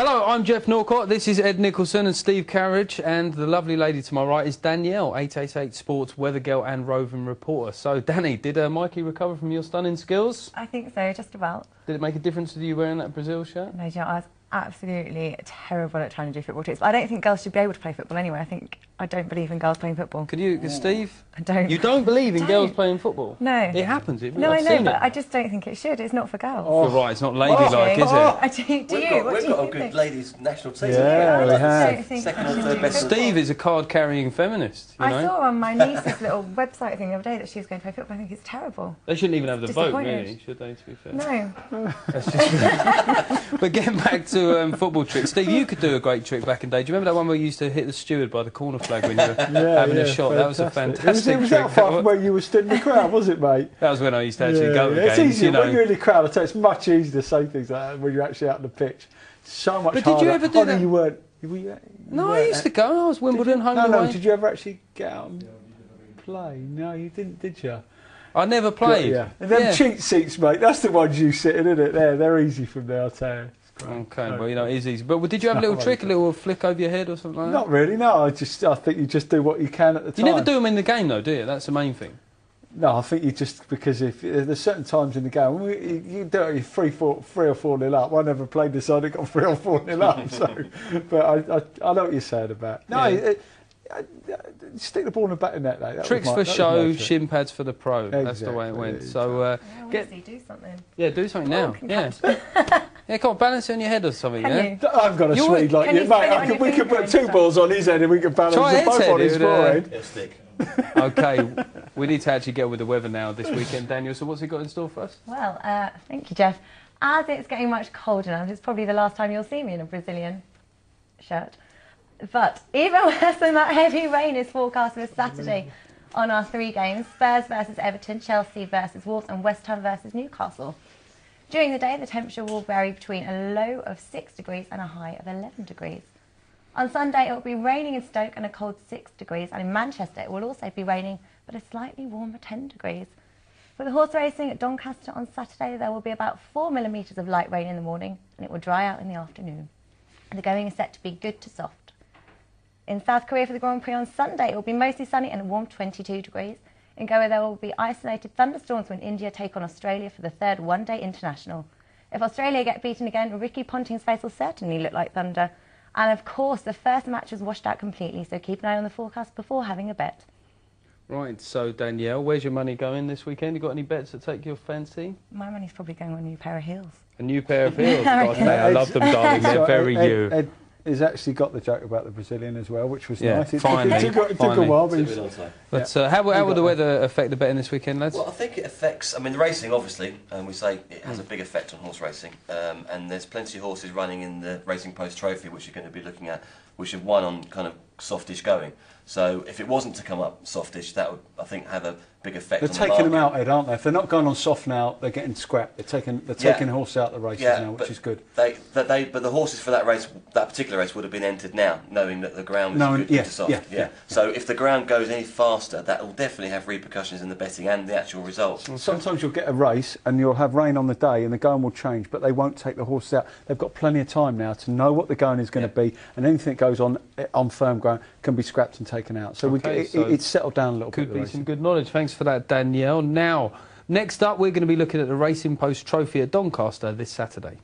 Hello, I'm Jeff Norcott. This is Ed Nicholson and Steve Carriage, and the lovely lady to my right is Danielle, 888 Sports weather girl and roving reporter. So, Danny, did Mikey recover from your stunning skills? I think so, just about. Did it make a difference to you wearing that Brazil shirt? No, I was absolutely terrible at trying to do football tricks. But I don't think girls should be able to play football anyway. I don't believe in girls playing football. Could you, Steve? I don't. You don't believe in girls playing football? No. It happens. No, I know, but I just don't think it should. It's not for girls. Oh, right, it's not ladylike, is it? We've got a good ladies' national team. Yeah, we have. Second or third best. Steve is a card-carrying feminist, you know? I saw on my niece's little website thing the other day that she was going to play football. I think it's terrible. They shouldn't even have the vote, really, should they, to be fair? No. That's just But getting back to football tricks, Steve, you could do a great trick back in the day. Do you remember that one where you used to hit the steward by the corner flag when you were having a shot? That was a fantastic trick. It was that far from where you were stood in the crowd, was it, mate? That was when I used to actually go to games. It's easier you know. when you're in the crowd. I tell you, it's much easier to say things like that when you're actually out on the pitch. So much harder. But did you ever do that? You weren't. No, I used to go. I was Wimbledon, home and away. No, did you ever actually get out and play? No, you didn't, did you? I never played. And them cheat seats, mate, that's the ones you sit in, isn't it? They're easy from there, I'll tell you. Okay, well, you know, it is easy. But did you have a little trick, a little flick over your head or something like that? Not really, no. I think you just do what you can at the time. You never do them in the game, though, do you? That's the main thing. No, I think you just, because if there's certain times in the game, you do it, you're 3 or 4-0 up. I never played this side, it got 3 or 4-0 up. So, but I know what you're saying about. No, stick the ball in the back of the net, though. Tricks for show, shin pads for the pro. Exactly. That's the way it went. So, do something. Yeah, do something now. Yeah. Yeah, come on, balance it on your head or something. Can you? I've got a Swede like you, mate. We could put 2 balls on his head and we could balance them both on his forehead. It'll stick. Okay, we need to actually get with the weather now this weekend, Daniel. So what's he got in store for us? Well, thank you, Jeff. As it's getting much colder now, it's probably the last time you'll see me in a Brazilian shirt. But even worse than that, heavy rain is forecast for Saturday on our 3 games: Spurs versus Everton, Chelsea versus Wolves, and West Ham versus Newcastle. During the day, the temperature will vary between a low of 6 degrees and a high of 11 degrees. On Sunday, it will be raining in Stoke and a cold 6 degrees, and in Manchester, it will also be raining, but a slightly warmer 10 degrees. For the horse racing at Doncaster on Saturday, there will be about 4 millimetres of light rain in the morning, and it will dry out in the afternoon. The going is set to be good to soft. In South Korea for the Grand Prix on Sunday, it will be mostly sunny and a warm 22 degrees. In Goa, there will be isolated thunderstorms when India take on Australia for the 3rd one-day international. If Australia get beaten again, Ricky Ponting's face will certainly look like thunder. And of course, the first match was washed out completely, so keep an eye on the forecast before having a bet. Right, so Danielle, where's your money going this weekend? You got any bets that take your fancy? My money's probably going on a new pair of heels. A new pair of heels? God, I love them, darling. They're very you. Ed has actually got the joke about the Brazilian as well, which was nice. Finally, it took a while. But how will the weather affect the betting this weekend, lads? Well, I think it affects, I mean, the racing, obviously, we say it has a big effect on horse racing. And there's plenty of horses running in the Racing Post Trophy, which you're going to be looking at, which have won on kind of softish going. So if it wasn't to come up softish, that would, I think, have a big effect on the market. They're taking them out, Ed, aren't they? If they're not going on soft now, they're getting scrapped. They're taking horse out the races now, which is good. But the horses for that race, that particular race, would have been entered now, knowing that the ground is good to soft. So if the ground goes any faster, that will definitely have repercussions in the betting and the actual results. Sometimes you'll get a race and you'll have rain on the day and the going will change, but they won't take the horses out. They've got plenty of time now to know what the going is going to be, and anything that goes on firm ground can be scrapped and taken out. So it's settled down a little bit. Could be some good knowledge. Thanks for that, Danielle. Now, next up, we're going to be looking at the Racing Post Trophy at Doncaster this Saturday.